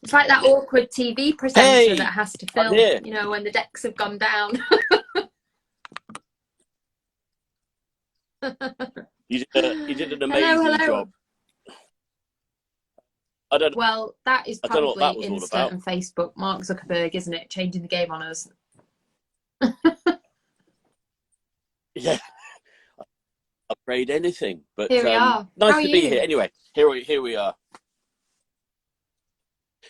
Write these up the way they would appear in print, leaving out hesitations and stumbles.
It's like that awkward TV presenter Hey, that has to I'm film, here. you know, when the decks have gone down. You did an Hello, amazing hello. job. I don't Well, that is I don't know what that probably was all Insta about. and Facebook. Mark Zuckerberg, isn't it? Changing the game on us. Yeah, upgrade anything. But Here we are. How nice are to be here. you? Anyway, here we are.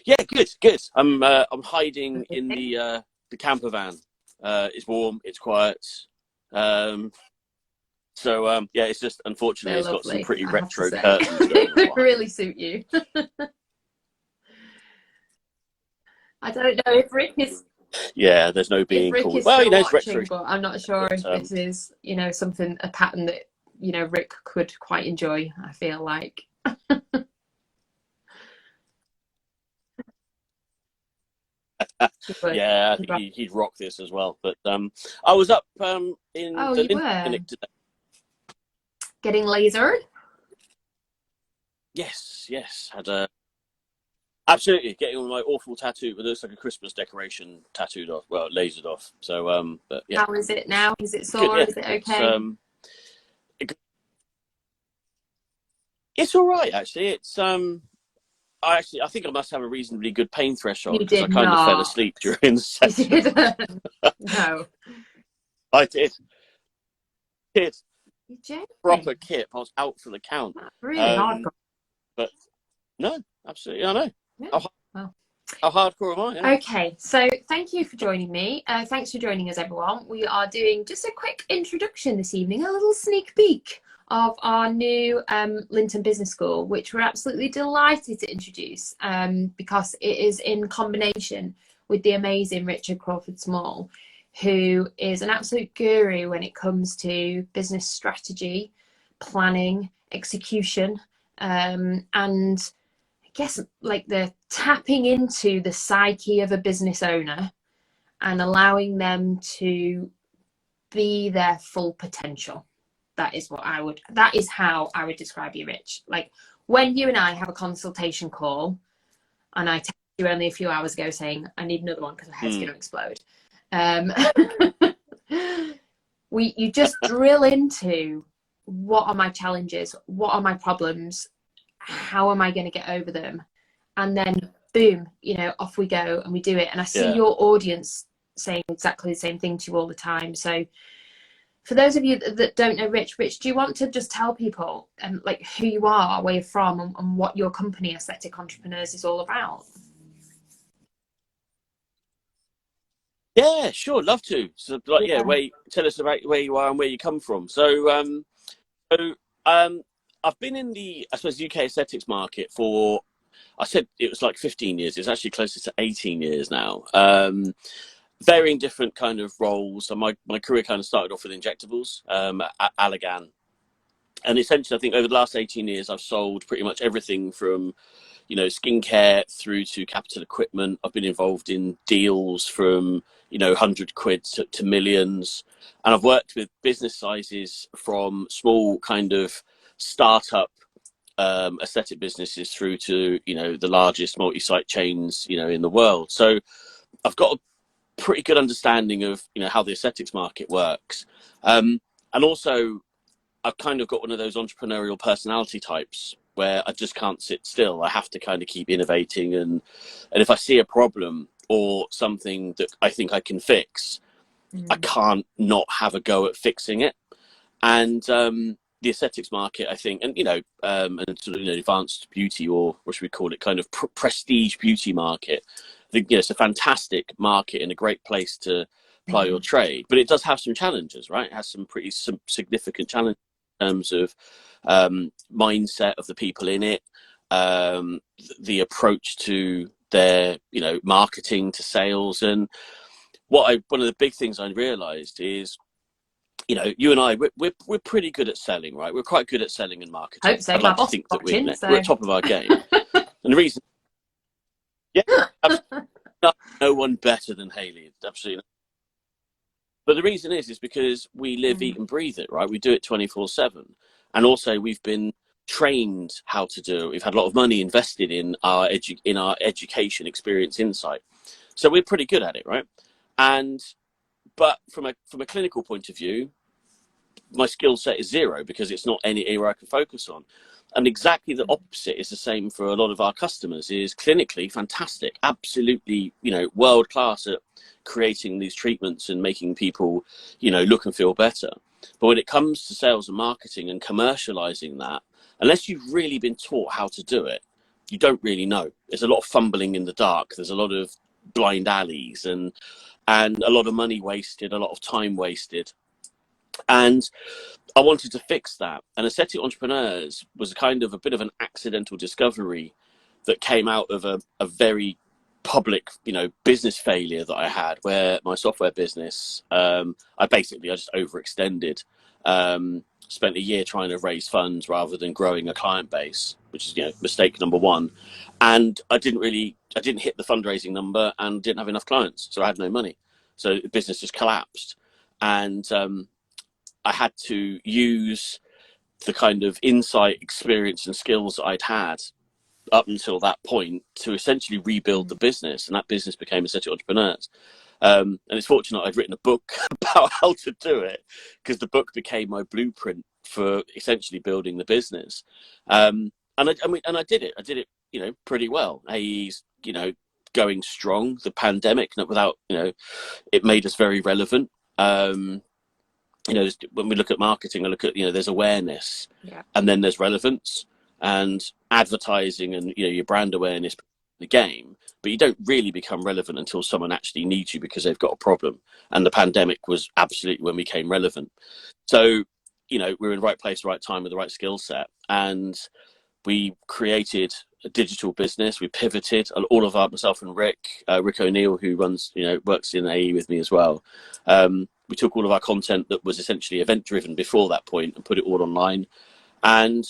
Yeah, good, good. I'm hiding in the camper van. It's warm, it's quiet. Um, yeah, it's just unfortunately They're it's got some lovely, pretty I have to retro say. curtains going on They behind really me. suit you. I don't know if Rick is Yeah, there's no being cool. Well, still it's retro, watching, but I'm not sure but if this is, you know, something, a pattern that, you know, Rick could quite enjoy, I feel like. yeah, I think he'd rock this as well. But I was up in Oh, the you Lynton were clinic today. getting lasered? Yes, had a absolutely getting on my awful tattoo, but it looks like a Christmas decoration tattooed off, well, lasered off. So but yeah, How is it now? Is it it's good. sore? Yeah, Is it okay? it's all right actually. It's I think I must have a reasonably good pain threshold You because I did kind of fell not. asleep during the You session. didn't. No. I did You're proper joking. kip. I was out for the count. That's really Um, hardcore. but no, absolutely, I know. Yeah. How, Well. how hardcore am I? Yeah. Okay, so thank you for joining me. Thanks for joining us, everyone. We are doing just a quick introduction this evening, a little sneak peek of our new Lynton Business School, which we're absolutely delighted to introduce because it is in combination with the amazing Richard Crawford Small, who is an absolute guru when it comes to business strategy, planning, execution, and I guess like the tapping into the psyche of a business owner and allowing them to be their full potential. That is how I would describe you, Rich. Like when you and I have a consultation call and I text you only a few hours ago saying I need another one because my head's going to explode. You just drill into what are my challenges, what are my problems, how am I going to get over them, and then boom, you know, off we go and we do it. And I see your audience saying exactly the same thing to you all the time. So for those of you that don't know Rich, do you want to just tell people like who you are, where you're from, and what your company Aesthetic Entrepreneurs is all about? Yeah, sure, love to. So, like, yeah, tell us about where you are and where you come from. So, I've been in the, I suppose, UK aesthetics market for, I said it was like 15 years. It's actually closer to 18 years now. Varying different kind of roles. So my career kind of started off with injectables at Allergan. And essentially, I think over the last 18 years, I've sold pretty much everything from, you know, skincare through to capital equipment. I've been involved in deals from, you know, 100 quid to millions. And I've worked with business sizes from small kind of startup aesthetic businesses through to, you know, the largest multi-site chains, you know, in the world. So I've got a pretty good understanding of, you know, how the aesthetics market works. And also I've kind of got one of those entrepreneurial personality types where I just can't sit still. I have to kind of keep innovating, and if I see a problem or something that I think I can fix, I can't not have a go at fixing it. And the aesthetics market, I think, and and sort of, you know, advanced beauty, or what should we call it, kind of prestige beauty market. I think, you know, it's a fantastic market and a great place to apply your trade, but it does have some challenges, right? It has some significant challenges in terms of mindset of the people in it, the approach to their, you know, marketing to sales. And one of the big things I realized is, you know, you and I, we're pretty good at selling, right? We're quite good at selling and marketing. Hope so. I'd My like to boss is think that watching, we're so at top of our game. And the reason, yeah, absolutely, no one better than Hayley, absolutely. But the reason is because we live, eat, and breathe it, right? We do it 24/7, and also we've been trained how to do it. We've had a lot of money invested in our education, experience, insight. So we're pretty good at it, right? But from a clinical point of view, my skill set is zero because it's not any area I can focus on. And exactly the opposite is the same for a lot of our customers. Is clinically fantastic, absolutely, world class at creating these treatments and making people, look and feel better. But when it comes to sales and marketing and commercializing that, unless you've really been taught how to do it, you don't really know. There's a lot of fumbling in the dark. There's a lot of blind alleys and a lot of money wasted, a lot of time wasted. And I wanted to fix that. And Aesthetic Entrepreneurs was kind of a bit of an accidental discovery that came out of a very public, business failure that I had, where my software business, I just overextended, spent a year trying to raise funds rather than growing a client base, which is, mistake number one. And I didn't hit the fundraising number and didn't have enough clients. So I had no money. So the business just collapsed. And I had to use the kind of insight, experience and skills that I'd had up until that point to essentially rebuild the business. And that business became Aesthetic Entrepreneurs. And it's fortunate I'd written a book about how to do it, because the book became my blueprint for essentially building the business. And I did it. I did it, pretty well. AE's, going strong. The pandemic, without, it made us very relevant. When we look at marketing, I look at, there's awareness, and then there's relevance and advertising and, your brand awareness, the game, but you don't really become relevant until someone actually needs you because they've got a problem. And the pandemic was absolutely when we became relevant. So, we're in the right place, right time with the right skill set. And we created a digital business. We pivoted all of myself and Rick O'Neill, who runs, works in AE with me as well. We took all of our content that was essentially event driven before that point and put it all online. And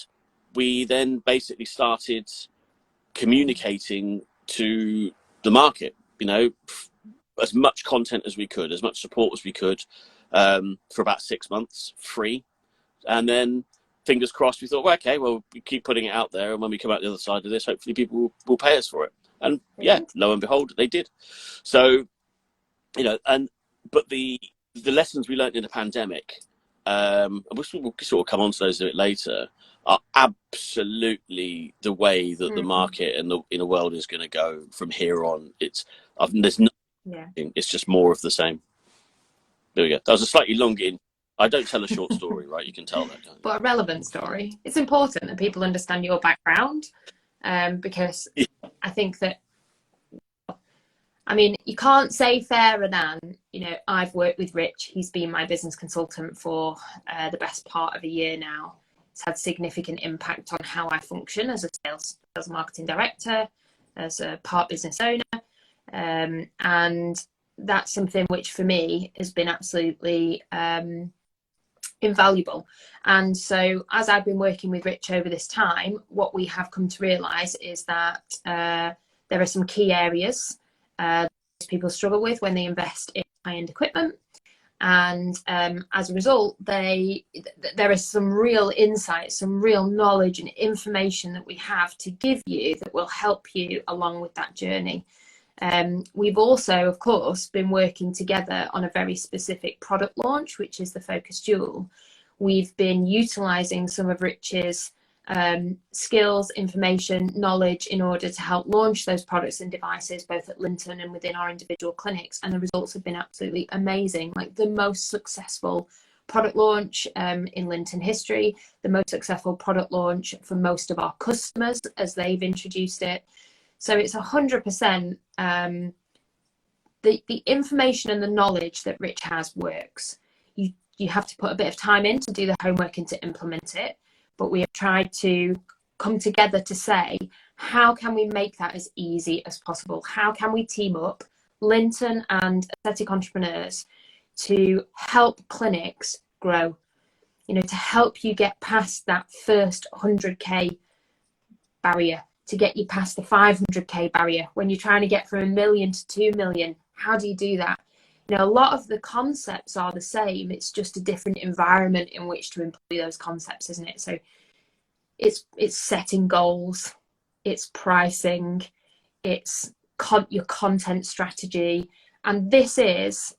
we then basically started communicating to the market, as much content as we could, as much support as we could, for about 6 months free. And then fingers crossed, we thought, well, okay, well, we keep putting it out there. And when we come out the other side of this, hopefully people will pay us for it. And lo and behold, they did. So, but the lessons we learned in the pandemic, and we'll sort of come on to those a bit later, are absolutely the way that the market and the world is going to go from here on. There's nothing. It's just more of the same. There we go. That was a slightly long I don't tell a short story, right? You can tell that, can't you? But a relevant story. It's important that people understand your background, because I think that, you can't say fairer than, I've worked with Rich. He's been my business consultant for the best part of a year now. It's had significant impact on how I function as a sales marketing director, as a part business owner. And that's something which for me has been absolutely invaluable. And so as I've been working with Rich over this time, what we have come to realise is that there are some key areas people struggle with when they invest in high-end equipment. And as a result, there is some real insight, some real knowledge and information that we have to give you that will help you along with that journey. We've also, of course, been working together on a very specific product launch, which is the Focus Dual. We've been utilising some of Rich's skills, information, knowledge in order to help launch those products and devices, both at Lynton and within our individual clinics. And the results have been absolutely amazing, like the most successful product launch in Lynton history, the most successful product launch for most of our customers as they've introduced it. So it's 100% the information and the knowledge that Rich has works. You have to put a bit of time in to do the homework and to implement it. But we have tried to come together to say, how can we make that as easy as possible? How can we team up Lynton and Aesthetic Entrepreneurs to help clinics grow? To help you get past that first 100K barrier, to get you past the 500K barrier. When you're trying to get from 1 million to 2 million, how do you do that? A lot of the concepts are the same. It's just a different environment in which to employ those concepts, isn't it? So it's setting goals, it's pricing, it's your content strategy, and this is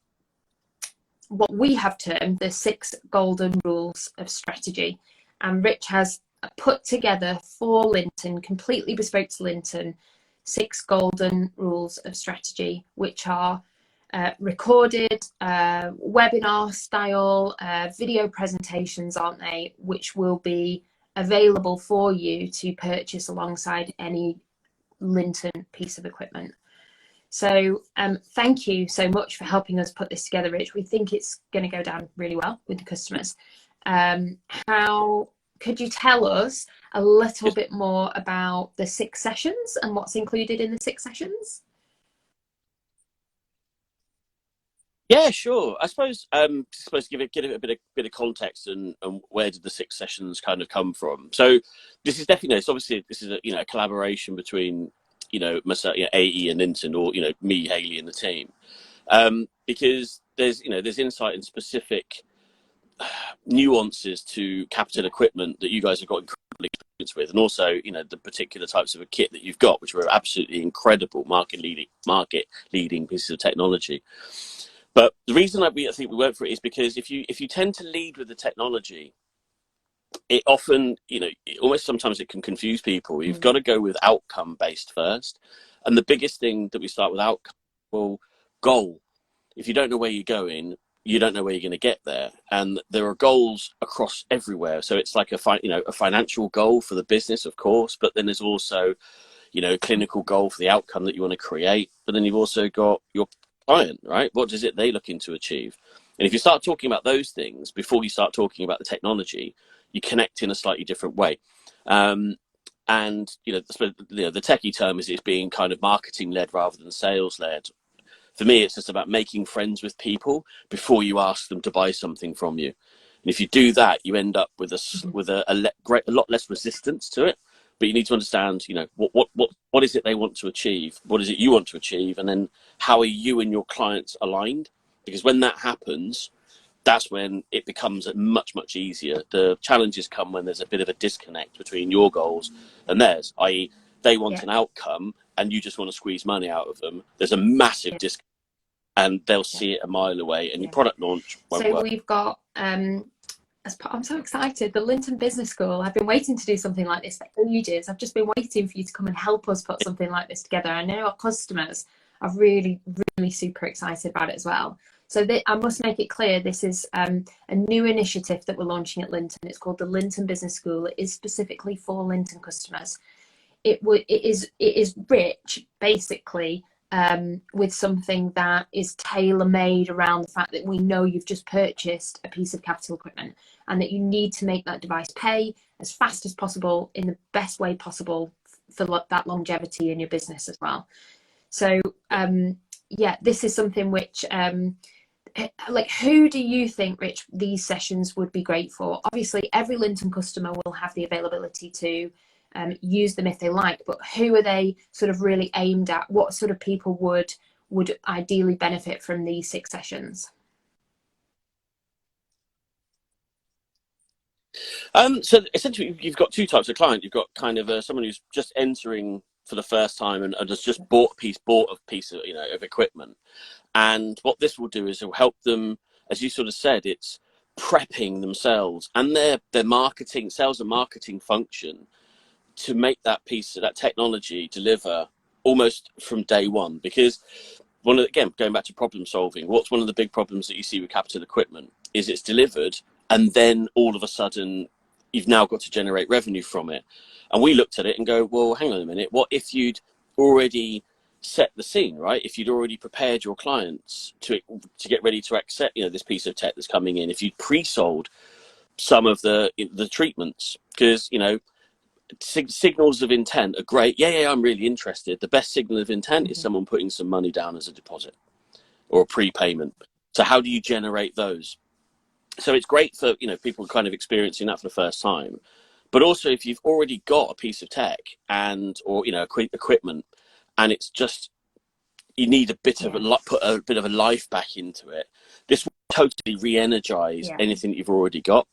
what we have termed the 6 golden rules of strategy. And Rich has put together for Lynton, completely bespoke to Lynton, 6 golden rules of strategy, which are recorded webinar style video presentations, aren't they, which will be available for you to purchase alongside any Lynton piece of equipment. So thank you so much for helping us put this together, Rich. We think it's going to go down really well with the customers. How could you tell us a little bit more about the 6 sessions and what's included in the 6 sessions? Yeah, sure. I suppose to give it a bit of context and where did the 6 sessions kind of come from. So this is definitely, it's obviously this is a collaboration between myself, AE and Lynton, or me, Hayley, and the team, because there's insight and specific nuances to capital equipment that you guys have got incredible experience with, and also the particular types of a kit that you've got, which were absolutely incredible market leading pieces of technology. But the reason I think we went for it is because if you tend to lead with the technology, it often, almost sometimes it can confuse people. You've got to go with outcome based first. And the biggest thing that we start with outcome, well, goal. If you don't know where you're going, you don't know where you're going to get there. And there are goals across everywhere. So it's like a financial goal for the business, of course, but then there's also, clinical goal for the outcome that you want to create. But then you've also got your client, right? What is it they looking to achieve? And if you start talking about those things before you start talking about the technology, you connect in a slightly different way. And the techie term is it's being kind of marketing led rather than sales led. For me, it's just about making friends with people before you ask them to buy something from you. And if you do that, you end up with a lot less resistance to it. But you need to understand, what is it they want to achieve? What is it you want to achieve? And then how are you and your clients aligned? Because when that happens, that's when it becomes much, much easier. The challenges come when there's a bit of a disconnect between your goals and theirs, i.e. they want an outcome and you just want to squeeze money out of them. There's a massive disconnect, and they'll see it a mile away, and your product launch won't work. We've got... I'm so excited. The Lynton Business School. I've been waiting to do something like this for ages. I've just been waiting for you to come and help us put something like this together. I know our customers are really, really super excited about it as well. So I must make it clear, this is a new initiative that we're launching at Lynton. It's called the Lynton Business School. It is specifically for Lynton customers. It is rich, basically, with something that is tailor-made around the fact that we know you've just purchased a piece of capital equipment and that you need to make that device pay as fast as possible in the best way possible for that longevity in your business as well. So this is something which who do you think, Rich, these sessions would be great for? Obviously every Lynton customer will have the availability to use them if they like, but who are they sort of really aimed at? What sort of people would ideally benefit from these 6 sessions? So essentially you've got 2 types of client. You've got kind of someone who's just entering for the first time and has just bought a piece of of equipment, and what this will do is it will help them, as you sort of said, it's prepping themselves and their marketing, sales and marketing function to make that piece of that technology deliver almost from day one. Because again, going back to problem solving, what's one of the big problems that you see with capital equipment is it's delivered and then all of a sudden you've now got to generate revenue from it. And we looked at it and go, well, hang on a minute, what if you'd already set the scene, right? If you'd already prepared your clients to get ready to accept this piece of tech that's coming in, if you'd pre-sold some of the treatments, because signals of intent are great. Yeah, I'm really interested. The best signal of intent is someone putting some money down as a deposit or a prepayment. So how do you generate those? So it's great for people kind of experiencing that for the first time, but also if you've already got a piece of tech or equipment, and it's just you need a bit of put a bit of a life back into it. This will totally re-energize anything that you've already got,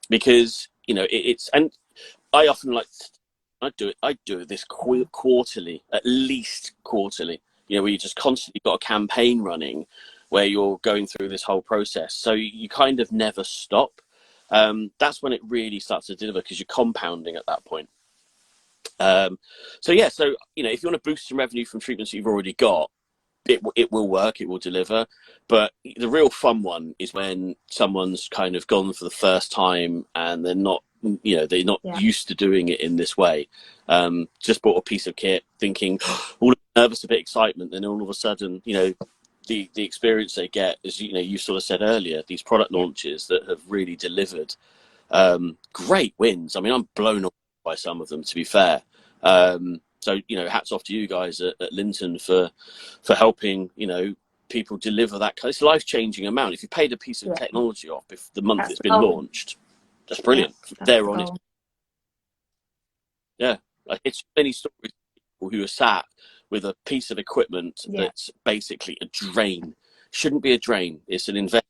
because it's and I often like, I do this quarterly, at least quarterly, you know, where you just constantly got a campaign running where you're going through this whole process. So you kind of never stop. That's when it really starts to deliver, because you're compounding at that point. So yeah, so, you know, if you want to boost some revenue from treatments that you've already got, it will work, it will deliver. But the real fun one is when someone's kind of gone for the first time and they're not, you know, they're not used to doing it in this way. Just bought a piece of kit thinking all nervous, a bit excitement, then all of a sudden, you know, the experience they get is, you know, you sort of said earlier, these product launches that have really delivered great wins. I mean, I'm blown away by some of them, to be fair. So, you know, hats off to you guys at Lynton for helping, you know, people deliver that. It's a life-changing amount. If you paid a piece of technology off if the month it's been launched, that's brilliant. They're on it. Yeah, like, it's many stories of people who are sat with a piece of equipment that's basically a drain. Shouldn't be a drain. It's an investment.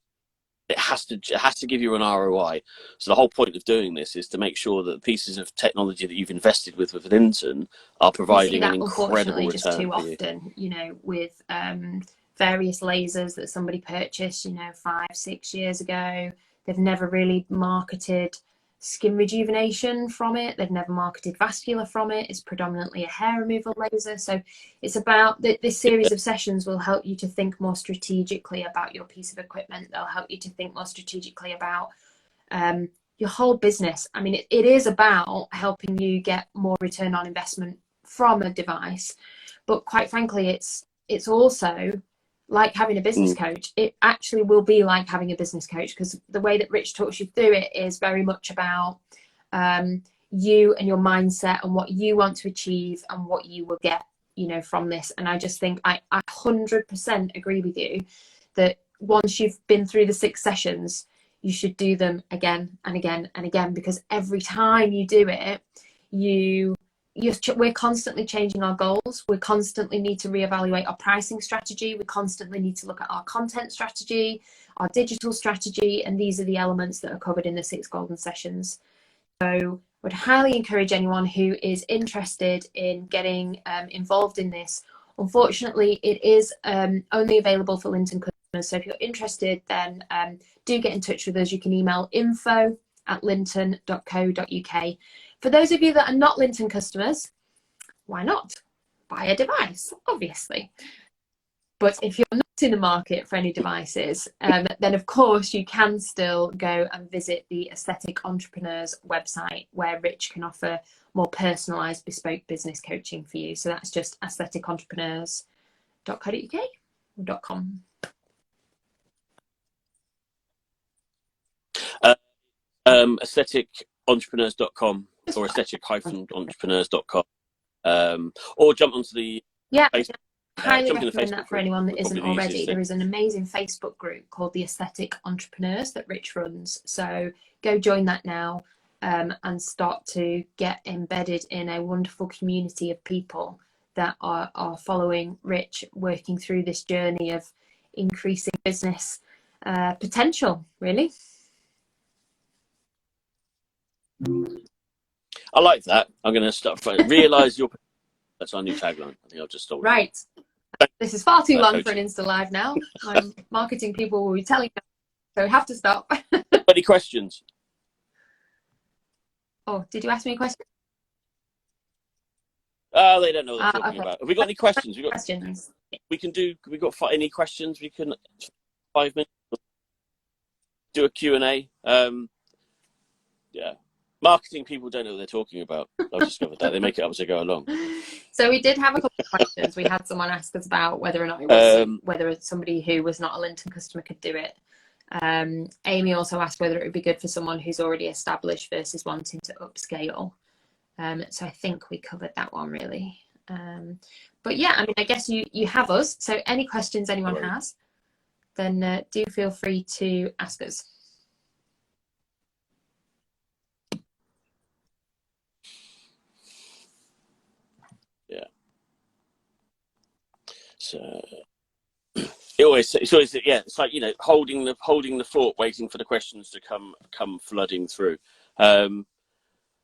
It has to give you an ROI. So the whole point of doing this is to make sure that the pieces of technology that you've invested with Lynton are providing an incredible return just too for you. often, you know, with various lasers that somebody purchased, you know, 5-6 years ago. They've never really marketed skin rejuvenation from it. They've never marketed vascular from it. It's predominantly a hair removal laser. So it's about this series of sessions will help you to think more strategically about your piece of equipment. They'll help you to think more strategically about your whole business. I mean, it is about helping you get more return on investment from a device, but quite frankly, it's also like having a business coach. It actually will be like having a business coach, because the way that Rich talks you through it is very much about you and your mindset and what you want to achieve and what you will get, you know, from this. And I just think I 100% agree with you that once you've been through the 6 sessions, you should do them again and again and again, because every time you do it, we're constantly changing our goals. We constantly need to reevaluate our pricing strategy. We constantly need to look at our content strategy, our digital strategy, and these are the elements that are covered in the 6 golden sessions. So I would highly encourage anyone who is interested in getting involved in this. Unfortunately, it is only available for Lynton customers. So if you're interested, then do get in touch with us. You can email info@lynton.co.uk. For those of you that are not Lynton customers, why not? Buy a device, obviously. But if you're not in the market for any devices, then of course you can still go and visit the Aesthetic Entrepreneurs website, where Rich can offer more personalised, bespoke business coaching for you. So that's just aestheticentrepreneurs.co.uk or .com. Aestheticentrepreneurs.com or aesthetic-entrepreneurs.com, or jump onto the Facebook. Highly recommend that for anyone that isn't already. There is an amazing Facebook group called the Aesthetic Entrepreneurs that Rich runs. So go join that now and start to get embedded in a wonderful community of people that are following Rich, working through this journey of increasing business potential, really. I like that. I'm going to start. Realise your. That's our new tagline. I think I'll just stop. Right. This is far too long for an Insta Live now. I'm marketing people will be telling me, so we have to stop. Any questions? Oh, did you ask me a question? Oh, they don't know what they're talking about. Have we got any questions? We got questions. We can do. We got any questions? We can 5 minutes. Do a Q&A. Yeah. Marketing people don't know what they're talking about. I've discovered that. They make it up as they go along. So we did have a couple of questions. We had someone ask us about whether or not it was whether somebody who was not a Lynton customer could do it. Amy also asked whether it would be good for someone who's already established versus wanting to upscale. So I think we covered that one really. But yeah, I mean, I guess you have us. So any questions anyone has, then do feel free to ask us. Yeah. So it's always it's like, you know, holding the fort, waiting for the questions to come flooding through.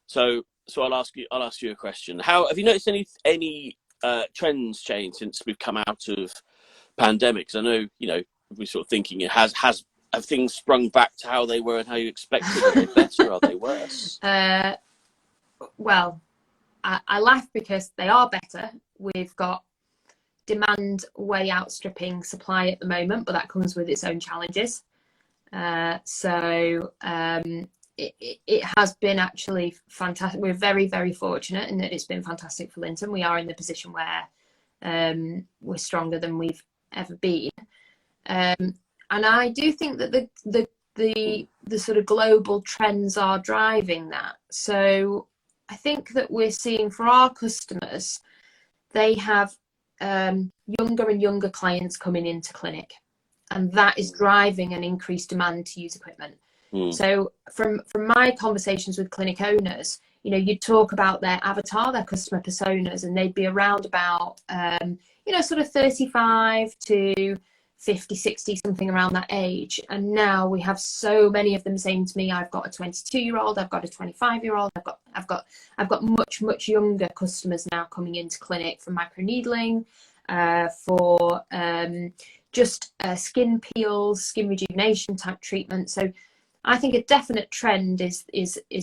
So So I'll ask you a question. How have you noticed any trends change since we've come out of pandemics? I know, you know, we're sort of thinking have things sprung back to how they were and how you expected? Are they better? Are they worse? Well, I laugh because they are better. We've got demand way outstripping supply at the moment, but that comes with its own challenges. It has been actually fantastic. We're very, very fortunate in that it's been fantastic for Lynton. We are in the position where we're stronger than we've ever been. And I do think that the sort of global trends are driving that. So I think that we're seeing for our customers, they have younger and younger clients coming into clinic, and that is driving an increased demand to use equipment. So from my conversations with clinic owners, you know, you'd talk about their avatar, their customer personas, and they'd be around about, you know, sort of 35 to 50, 60, something around that age. And now we have so many of them saying to me, I've got a 22-year-old, I've got a 25-year-old, I've got much younger customers now coming into clinic for microneedling, for just skin peels, skin rejuvenation type treatment. So I think a definite trend is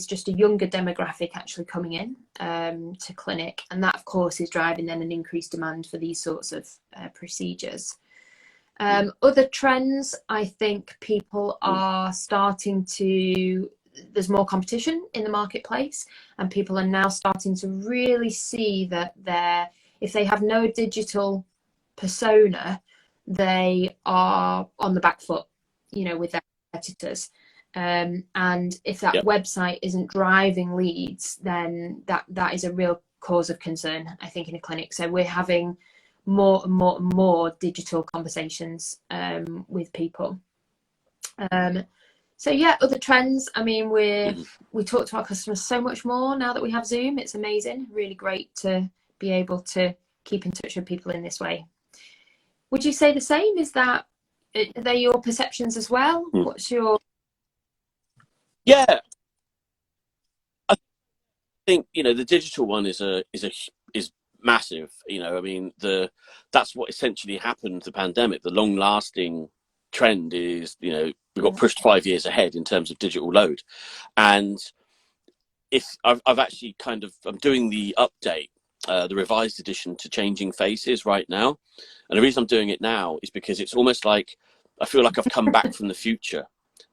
just a younger demographic actually coming in to clinic, and that of course is driving then an increased demand for these sorts of procedures. Other trends, I think people are starting to, there's more competition in the marketplace, and people are now starting to really see that if they have no digital persona, they are on the back foot, you know, with their competitors. And if that website isn't driving leads, then that is a real cause of concern, I think, in a clinic. So we're having more and more digital conversations with people. So yeah, other trends. I mean, we talk to our customers so much more now that we have Zoom. It's amazing, really great to be able to keep in touch with people in this way. Would you say the same? Are they your perceptions as well? What's your... Yeah, I think, you know, the digital one is massive. You know, I mean, that's what essentially happened to the pandemic. The long lasting trend is, you know, we got pushed 5 years ahead in terms of digital load. And I've actually I'm doing the update, the revised edition to Changing Faces right now. And the reason I'm doing it now is because it's almost like I feel like I've come back from the future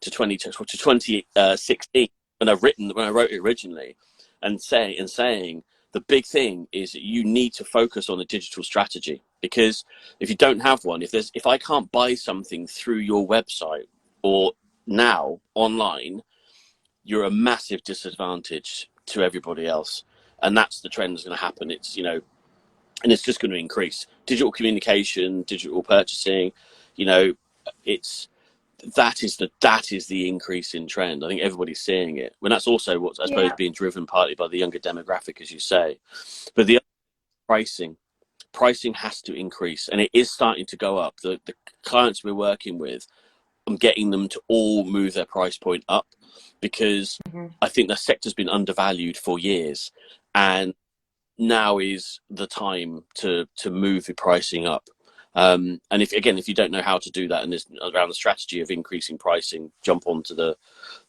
to 2016 when I wrote it originally, and saying the big thing is that you need to focus on a digital strategy, because if you don't have one, if I can't buy something through your website or now online, you're a massive disadvantage to everybody else. And that's the trend that's going to happen. It's, you know, and it's just going to increase digital communication, digital purchasing, you know, that is the increase in trend. I think everybody's seeing it. When that's also what's, I suppose, being driven partly by the younger demographic, as you say. But the pricing has to increase, and it is starting to go up. The clients we're working with, I'm getting them to all move their price point up, because I think the sector's been undervalued for years, and now is the time to move the pricing up. And if you don't know how to do that, and there's around the strategy of increasing pricing, jump onto the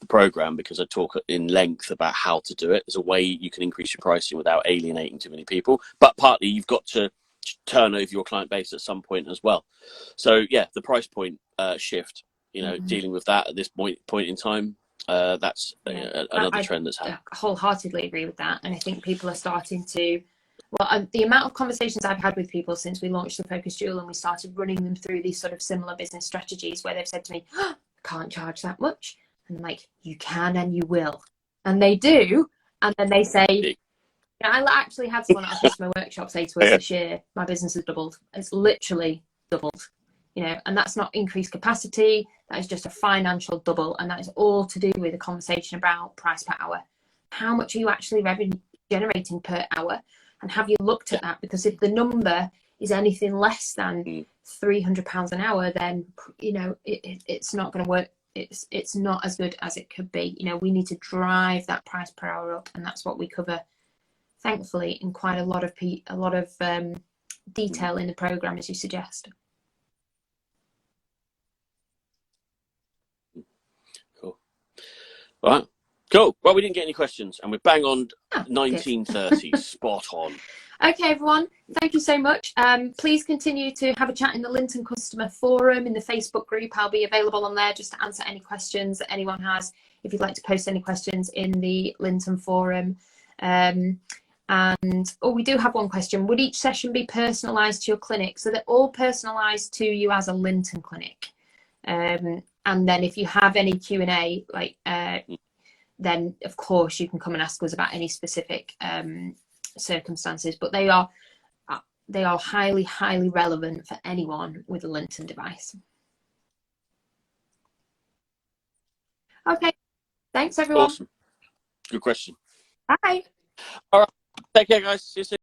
program, because I talk in length about how to do it. There's a way you can increase your pricing without alienating too many people, but partly you've got to turn over your client base at some point as well. So yeah, the price point shift, you know, dealing with that at this point in time, that's another trend that's happening. I wholeheartedly agree with that, and I think people are starting to... Well, the amount of conversations I've had with people since we launched the Focus Jewel and we started running them through these sort of similar business strategies, where they've said to me, I can't charge that much. And I'm like, you can and you will. And they do. And then they say, you know, I actually had someone at a customer workshop say to us this year, my business has doubled. It's literally doubled, you know, and that's not increased capacity. That is just a financial double. And that is all to do with a conversation about price per hour. How much are you actually revenue generating per hour? And have you looked at that? Because if the number is anything less than £300 an hour, then, you know, it's not going to work. It's not as good as it could be. You know, we need to drive that price per hour up, and that's what we cover thankfully, in quite a lot of detail in the program, as you suggest. Cool. All right. Cool. Well, we didn't get any questions, and we're bang on 19:30. Spot on. Okay, everyone. Thank you so much. Please continue to have a chat in the Lynton Customer Forum in the Facebook group. I'll be available on there just to answer any questions that anyone has. If you'd like to post any questions in the Lynton Forum. We do have one question. Would each session be personalised to your clinic? So they're all personalised to you as a Lynton clinic. And then if you have any Q&A, then of course you can come and ask us about any specific circumstances. But they are highly, highly relevant for anyone with a Lynton device. Okay. Thanks, everyone. Awesome. Good question. Bye. All right. Take care, guys. See you soon.